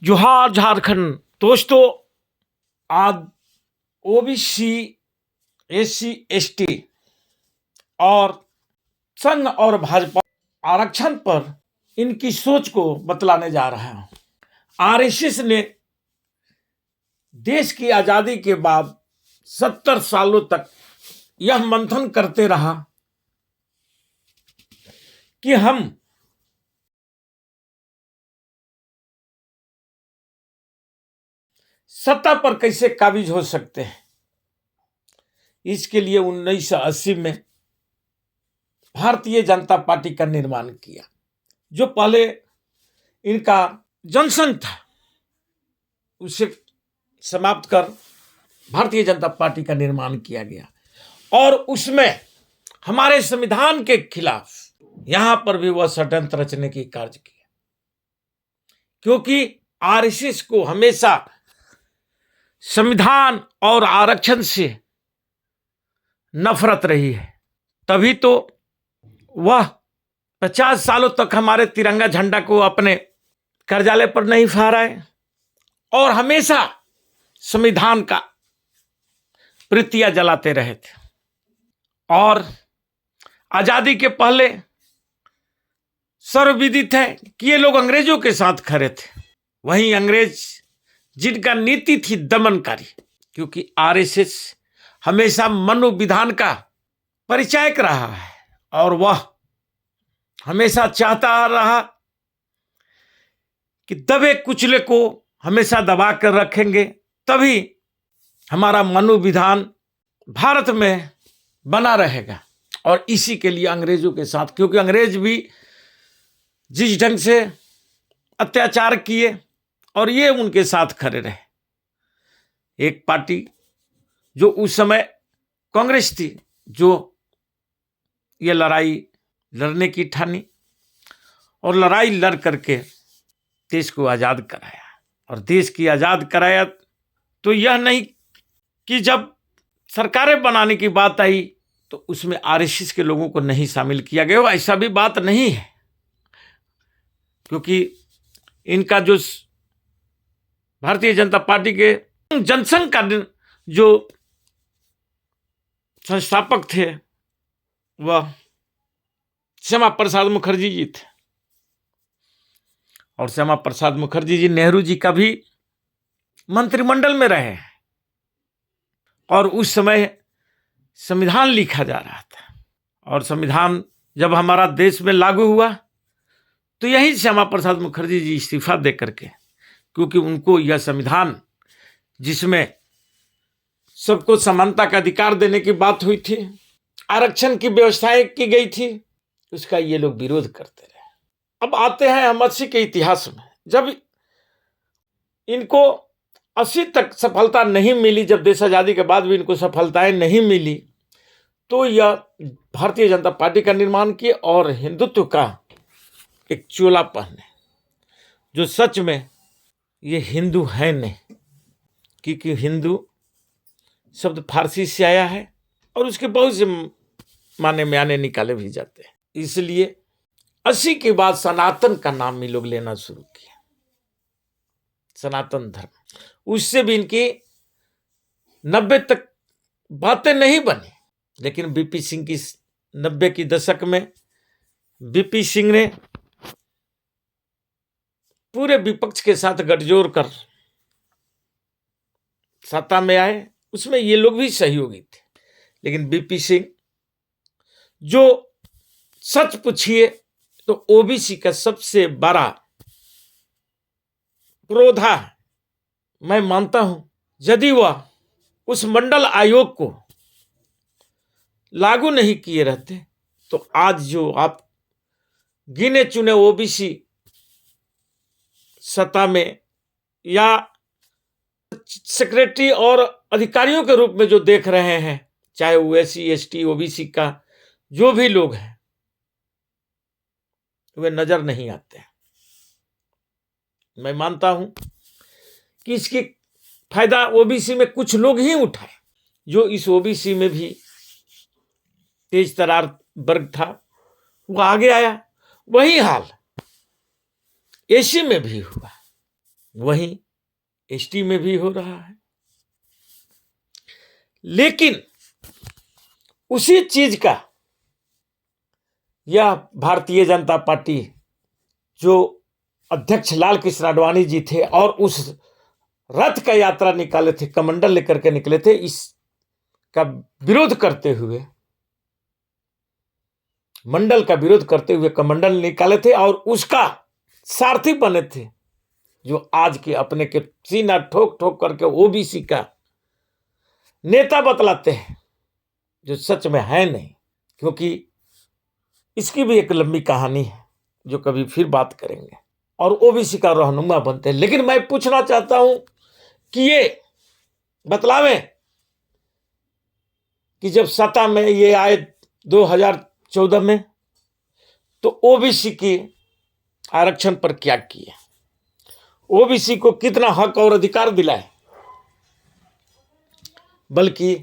जोहार झारखंड। दोस्तों, आज ओबीसी, एससी, एसटी और संघ और भाजपा आरक्षण पर इनकी सोच को बतलाने जा रहा हूं। आरएसएस ने देश की आजादी के बाद 70 सालों तक यह मंथन करते रहा कि हम सत्ता पर कैसे काबिज हो सकते हैं। इसके लिए 1980 में भारतीय जनता पार्टी का निर्माण किया। जो पहले इनका जनसंघ था उसे समाप्त कर भारतीय जनता पार्टी का निर्माण किया गया और उसमें हमारे संविधान के खिलाफ यहां पर भी वह षड्यंत्र रचने की कार्य किया, क्योंकि आरएसएस को हमेशा संविधान और आरक्षण से नफरत रही है। तभी तो वह 50 सालों तक हमारे तिरंगा झंडा को अपने कार्यालय पर नहीं फहराए और हमेशा संविधान का प्रीतियां जलाते रहे थे। और आजादी के पहले सर्वविदित है कि ये लोग अंग्रेजों के साथ खड़े थे। वहीं अंग्रेज जिनका नीति थी दमनकारी, क्योंकि आरएसएस हमेशा मनोविधान का परिचायक रहा है और वह हमेशा चाहता रहा कि दबे कुचले को हमेशा दबा कर रखेंगे, तभी हमारा मनोविधान भारत में बना रहेगा। और इसी के लिए अंग्रेजों के साथ, क्योंकि अंग्रेज भी जिस ढंग से अत्याचार किए और ये उनके साथ खड़े रहे। एक पार्टी जो उस समय कांग्रेस थी, जो ये लड़ाई लड़ने की ठानी और लड़ाई लड़ करके देश को आजाद कराया। और देश की आजाद कराया तो यह नहीं कि जब सरकारें बनाने की बात आई तो उसमें आरएसएस के लोगों को नहीं शामिल किया गया। ऐसा भी बात नहीं है, क्योंकि इनका जो भारतीय जनता पार्टी के जनसंघ का जो संस्थापक थे वह श्यामा प्रसाद मुखर्जी जी थे। और श्यामा प्रसाद मुखर्जी जी नेहरू जी का भी मंत्रिमंडल में रहे और उस समय संविधान लिखा जा रहा था। और संविधान जब हमारा देश में लागू हुआ तो यही श्यामा प्रसाद मुखर्जी जी इस्तीफा दे करके, क्योंकि उनको यह संविधान जिसमें सबको समानता का अधिकार देने की बात हुई थी, आरक्षण की व्यवस्थाएं की गई थी, उसका ये लोग विरोध करते रहे। अब आते हैं हम 80 के इतिहास में। जब इनको 80 तक सफलता नहीं मिली, जब देश आजादी के बाद भी इनको सफलताएं नहीं मिली, तो यह भारतीय जनता पार्टी का निर्माण किए और हिंदुत्व का एक चोला पहने, जो सच में ये हिंदू है नहीं, क्योंकि हिंदू शब्द फारसी से आया है और उसके बहुत से माने म्याने निकाले भी जाते हैं। इसलिए 80 के बाद सनातन का नाम ये लोग लेना शुरू किया, सनातन धर्म। उससे भी इनकी 90 तक बातें नहीं बनी, लेकिन बीपी सिंह की 90 की दशक में बीपी सिंह ने पूरे विपक्ष के साथ गठजोड़ कर सत्ता में आए। उसमें ये लोग भी सहयोगी थे, लेकिन बीपी सिंह जो सच पूछिए तो ओबीसी का सबसे बड़ा पुरोधा है। मैं मानता हूं यदि वह उस मंडल आयोग को लागू नहीं किए रहते तो आज जो आप गिने चुने ओबीसी सत्ता में या सेक्रेटरी और अधिकारियों के रूप में जो देख रहे हैं, चाहे वो एससी, एसटी, ओबीसी का जो भी लोग हैं, वे नजर नहीं आते हैं। मैं मानता हूं कि इसकी फायदा ओबीसी में कुछ लोग ही उठाए। जो इस ओबीसी में भी तेज तरार वर्ग था वो आगे आया। वही हाल एसी में भी हुआ। वहीं एसटी में भी हो रहा है। लेकिन उसी चीज का यह भारतीय जनता पार्टी, जो अध्यक्ष लाल कृष्ण आडवाणी जी थे और उस रथ का यात्रा निकाले थे, कमंडल लेकर के निकले थे, इसका विरोध करते हुए, मंडल का विरोध करते हुए कमंडल निकाले थे और उसका सारथी बने थे, जो आज के अपने के सीना ठोक ठोक करके ओबीसी का नेता बतलाते हैं, जो सच में है नहीं। क्योंकि इसकी भी एक लंबी कहानी है जो कभी फिर बात करेंगे, और ओबीसी का रहनुमा बनते हैं। लेकिन मैं पूछना चाहता हूं कि ये बतलावें कि जब सत्ता में ये आए 2014 में, तो ओबीसी के आरक्षण पर क्या किए, ओबीसी को कितना हक और अधिकार दिलाए। बल्कि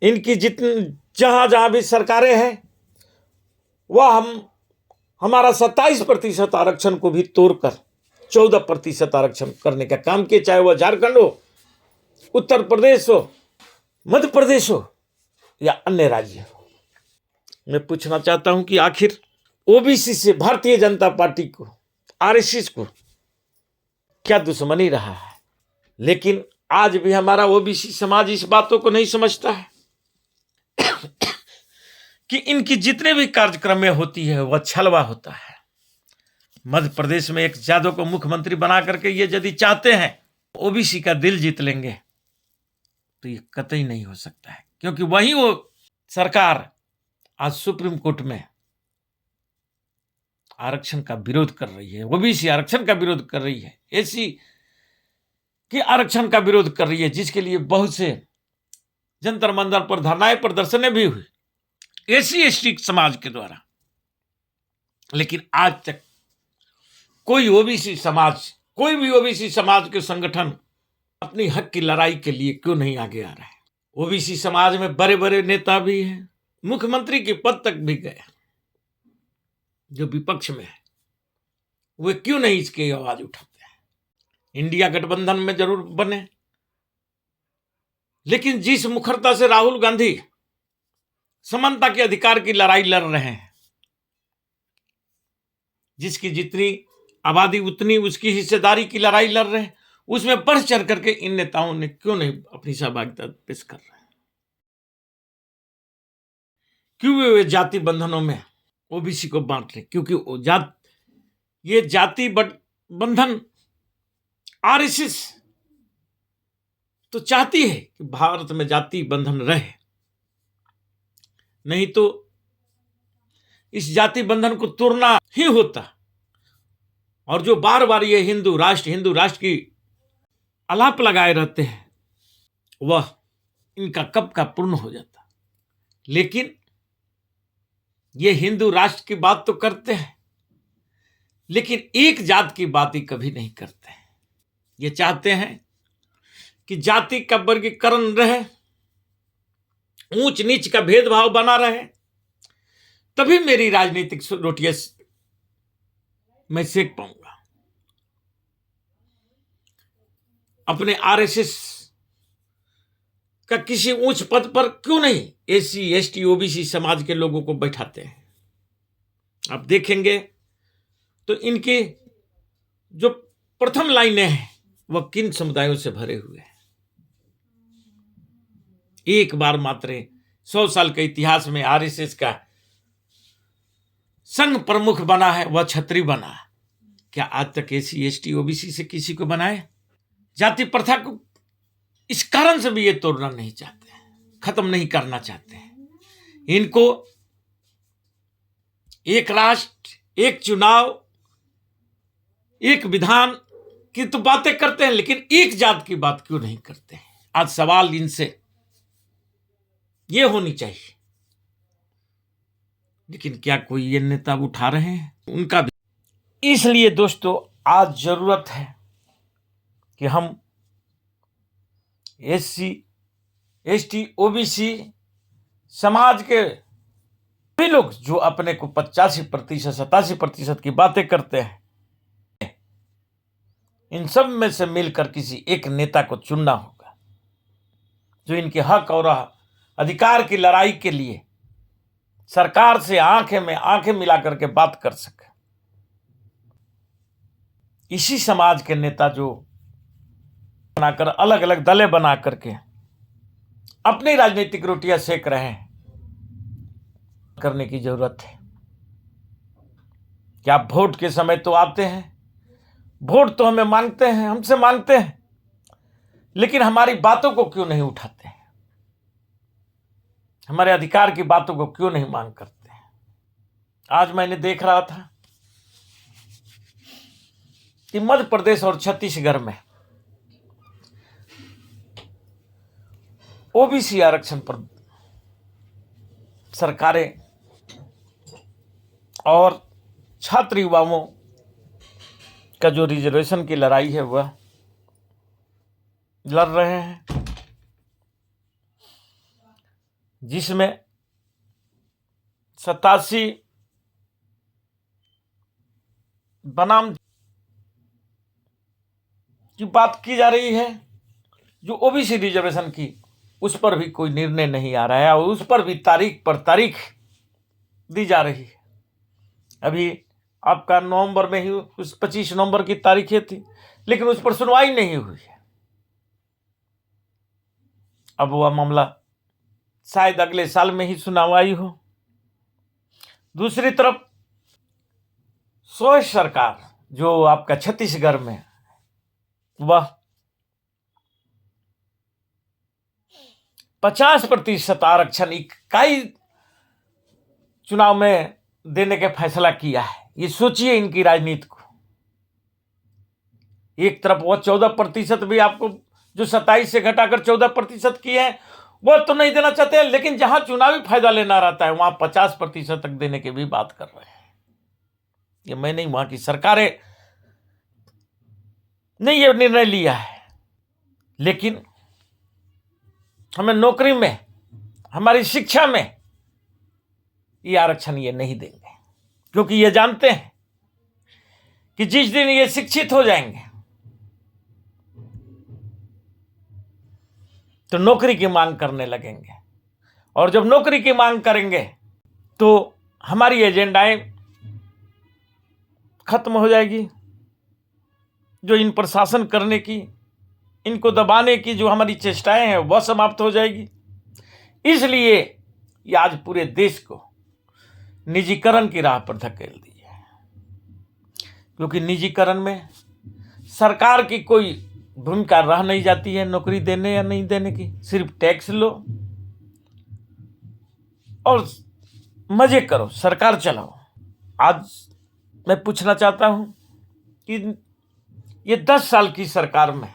इनकी जहां जहां भी सरकारें हैं, वह हमारा 27% आरक्षण को भी तोड़कर 14% आरक्षण करने का काम किए, चाहे वह झारखंड हो, उत्तर प्रदेश हो, मध्य प्रदेश हो या अन्य राज्य हो। मैं पूछना चाहता हूं कि आखिर ओबीसी से भारतीय जनता पार्टी को, आरएसएस को क्या दुश्मनी रहा है। लेकिन आज भी हमारा ओबीसी समाज इस बातों को नहीं समझता है कि इनकी जितने भी कार्यक्रम में होती है वह छलवा होता है। मध्य प्रदेश में एक यादव को मुख्यमंत्री बना करके ये यदि चाहते हैं ओबीसी का दिल जीत लेंगे, तो ये कतई नहीं हो सकता है। क्योंकि वही वो सरकार आज सुप्रीम कोर्ट में आरक्षण का विरोध कर रही है, ओबीसी आरक्षण का विरोध कर रही है, एससी के आरक्षण का विरोध कर रही है, जिसके लिए बहुत से जंतर मंतर पर धरनाएं प्रदर्शनें भी हुई एससी एसटी समाज के द्वारा। लेकिन आज तक कोई भी ओबीसी समाज के संगठन अपनी हक की लड़ाई के लिए क्यों नहीं आगे आ रहा है। ओबीसी समाज में बड़े बड़े नेता भी हैं, मुख्यमंत्री के पद तक भी गए, जो विपक्ष में है, वे क्यों नहीं इसकी आवाज उठाते हैं। इंडिया गठबंधन में जरूर बने, लेकिन जिस मुखरता से राहुल गांधी समानता के अधिकार की लड़ाई लड़ रहे हैं, जिसकी जितनी आबादी उतनी उसकी हिस्सेदारी की लड़ाई लड़ रहे हैं, उसमें बढ़ चढ़ करके इन नेताओं ने क्यों नहीं अपनी सहभागिता पेश कर रहे हैं। क्यों वे जाति बंधनों में ओबीसी को बांट रहे? क्योंकि ये जाति बंधन आरएसएस तो चाहती है कि भारत में जाति बंधन रहे, नहीं तो इस जाति बंधन को तोड़ना ही होता। और जो बार बार ये हिंदू राष्ट्र की आलाप लगाए रहते हैं, वह इनका कब का पूर्ण हो जाता। लेकिन ये हिंदू राष्ट्र की बात तो करते हैं, लेकिन एक जात की बात ही कभी नहीं करते हैं। ये चाहते हैं कि जाति का वर्गीकरण रहे, ऊंच नीच का भेदभाव बना रहे, तभी मेरी राजनीतिक रोटियां मैं सेक पाऊंगा। अपने आरएसएस का किसी ऊंच पद पर क्यों नहीं एससी एसटी ओबीसी समाज के लोगों को बैठाते हैं। आप देखेंगे तो इनके जो प्रथम लाइनें हैं वह किन समुदायों से भरे हुए हैं। एक बार मात्र 100 साल के इतिहास में आरएसएस का संघ प्रमुख बना है, वह छत्री बना। क्या आज तक एससी एसटी ओबीसी से किसी को बनाए? जाति प्रथा को इस कारण से भी ये तोड़ना नहीं चाहते हैं, खत्म नहीं करना चाहते हैं। इनको एक राष्ट्र, एक चुनाव, एक विधान की तो बातें करते हैं, लेकिन एक जात की बात क्यों नहीं करते हैं। आज सवाल इनसे ये होनी चाहिए, लेकिन क्या कोई ये नेता उठा रहे हैं उनका भी। इसलिए दोस्तों आज जरूरत है कि हम एससी एसटी ओबीसी समाज के भी लोग जो अपने को 85% 87% की बातें करते हैं, इन सब में से मिलकर किसी एक नेता को चुनना होगा जो इनके हक और अधिकार की लड़ाई के लिए सरकार से आंखें में आंखें मिलाकर के बात कर सके। इसी समाज के नेता जो बनाकर अलग अलग दलें बना करके अपनी राजनीतिक रोटियां सेक रहे हैं, करने की जरूरत है। क्या वोट के समय तो आते हैं, वोट तो हमें मांगते हैं, हमसे मांगते हैं, लेकिन हमारी बातों को क्यों नहीं उठाते हैं? हमारे अधिकार की बातों को क्यों नहीं मांग करते हैं? आज मैंने देख रहा था कि मध्य प्रदेश और छत्तीसगढ़ में ओबीसी आरक्षण पर सरकारें और छात्र युवाओं का जो रिजर्वेशन की लड़ाई है वह लड़ रहे हैं, जिसमें 87 बनाम की बात की जा रही है। जो ओबीसी रिजर्वेशन की, उस पर भी कोई निर्णय नहीं आ रहा है और उस पर भी तारीख पर तारीख दी जा रही है। अभी आपका नवंबर में ही उस 25 नवंबर की तारीखें थी, लेकिन उस पर सुनवाई नहीं हुई है। अब वह मामला शायद अगले साल में ही सुनवाई हो। दूसरी तरफ स्वराज सरकार जो आपका छत्तीसगढ़ में, वह 50% आरक्षण इकाई चुनाव में देने का फैसला किया है। ये सोचिए इनकी राजनीति को। एक तरफ वह 14% भी आपको जो 27 से घटाकर 14% किए हैं वह तो नहीं देना चाहते हैं, लेकिन जहां चुनावी फायदा लेना रहता है वहां 50% तक देने की भी बात कर रहे हैं। ये मैं नहीं, वहां की सरकारें ने ये निर्णय लिया है। लेकिन हमें नौकरी में, हमारी शिक्षा में ये आरक्षण ये नहीं देंगे, क्योंकि ये जानते हैं कि जिस दिन ये शिक्षित हो जाएंगे तो नौकरी की मांग करने लगेंगे, और जब नौकरी की मांग करेंगे तो हमारी एजेंडाएं खत्म हो जाएगी। जो इन पर शासन करने की, इनको दबाने की जो हमारी चेष्टाएं हैं वह समाप्त हो जाएगी। इसलिए ये आज पूरे देश को निजीकरण की राह पर धकेल दी है, क्योंकि निजीकरण में सरकार की कोई भूमिका रह नहीं जाती है नौकरी देने या नहीं देने की। सिर्फ टैक्स लो और मजे करो, सरकार चलाओ। आज मैं पूछना चाहता हूं कि ये 10 साल की सरकार में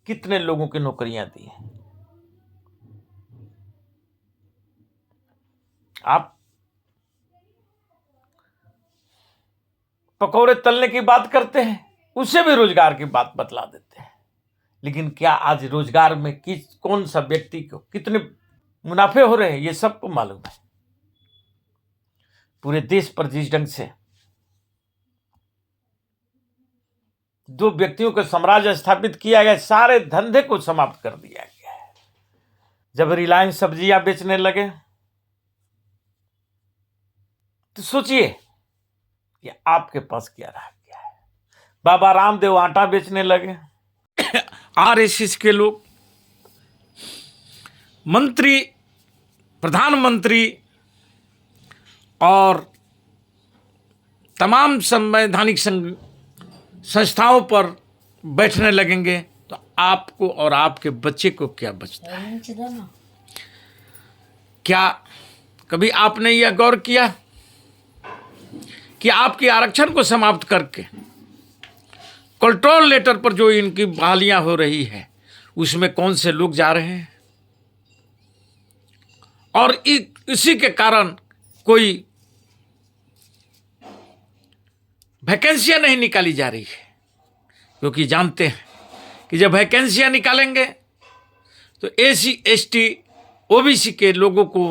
कितने लोगों की नौकरियां दी हैं? आप पकौड़े तलने की बात करते हैं, उससे भी रोजगार की बात बतला देते हैं, लेकिन क्या आज रोजगार में कौन सा व्यक्ति को कितने मुनाफे हो रहे हैं ये सबको मालूम है। पूरे देश पर जिस ढंग से 2 व्यक्तियों को साम्राज्य स्थापित किया गया, सारे धंधे को समाप्त कर दिया गया है। जब रिलायंस सब्जियां बेचने लगे तो सोचिए कि आपके पास क्या रह गया है। बाबा रामदेव आटा बेचने लगे। आरएसएस के लोग, मंत्री, प्रधानमंत्री और तमाम संवैधानिक संस्थाओं पर बैठने लगेंगे तो आपको और आपके बच्चे को क्या बचता है? क्या कभी आपने यह गौर किया कि आपके आरक्षण को समाप्त करके कंट्रोल लेटर पर जो इनकी बहालियां हो रही है उसमें कौन से लोग जा रहे हैं, और इसी के कारण कोई वैकेंसियां नहीं निकाली जा रही है, क्योंकि जानते हैं कि जब वैकेंसियां निकालेंगे तो एसी एसटी ओबीसी के लोगों को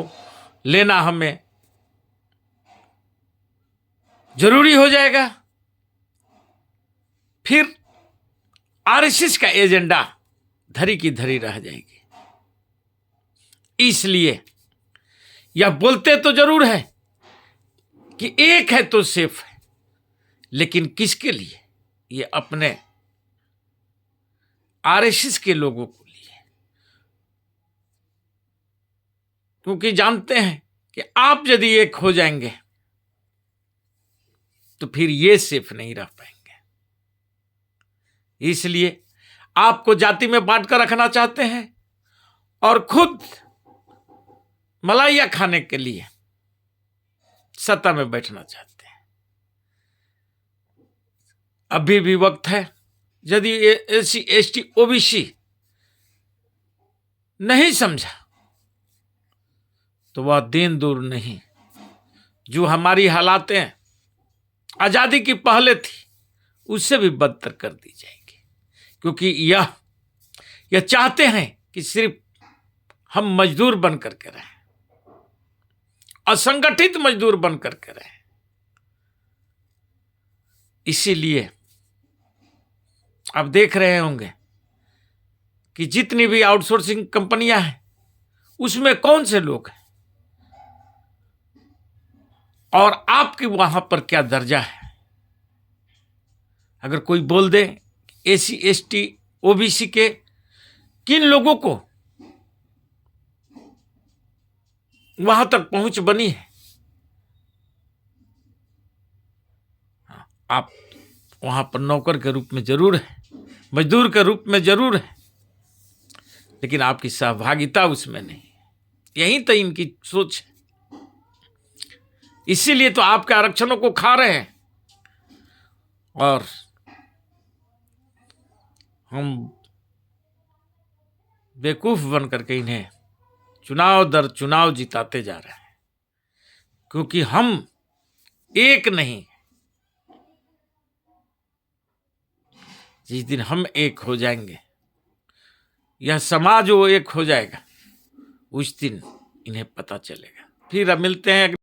लेना हमें जरूरी हो जाएगा। फिर आरएसएस का एजेंडा धरी की धरी रह जाएगी। इसलिए यह बोलते तो जरूर है कि एक है तो सेफ है, लेकिन किसके लिए? ये अपने आरएसएस के लोगों को लिए, क्योंकि जानते हैं कि आप यदि एक हो जाएंगे तो फिर ये सेफ नहीं रह पाएंगे। इसलिए आपको जाति में बांट कर रखना चाहते हैं और खुद मलाइया खाने के लिए सत्ता में बैठना चाहते हैं। अभी भी वक्त है। यदि एससी एसटी ओबीसी नहीं समझा तो वह दिन दूर नहीं, जो हमारी हालातें आजादी की पहले थी उससे भी बदतर कर दी जाएगी, क्योंकि यह चाहते हैं कि सिर्फ हम मजदूर बन करके रहें, असंगठित मजदूर बन करके रहें। इसीलिए आप देख रहे होंगे कि जितनी भी आउटसोर्सिंग कंपनियां हैं उसमें कौन से लोग हैं और आपके वहां पर क्या दर्जा है। अगर कोई बोल दे एससी एसटी ओबीसी के किन लोगों को वहां तक पहुंच बनी है, आप वहां पर नौकर के रूप में जरूर है, मजदूर के रूप में जरूर है, लेकिन आपकी सहभागिता उसमें नहीं। यही तो इनकी सोच है। इसीलिए तो आपके आरक्षणों को खा रहे हैं और हम बेवकूफ बन करके इन्हें चुनाव दर चुनाव जिताते जा रहे हैं, क्योंकि हम एक नहीं। जिस दिन हम एक हो जाएंगे, यह समाज वो एक हो जाएगा, उस दिन इन्हें पता चलेगा। फिर अब मिलते हैं।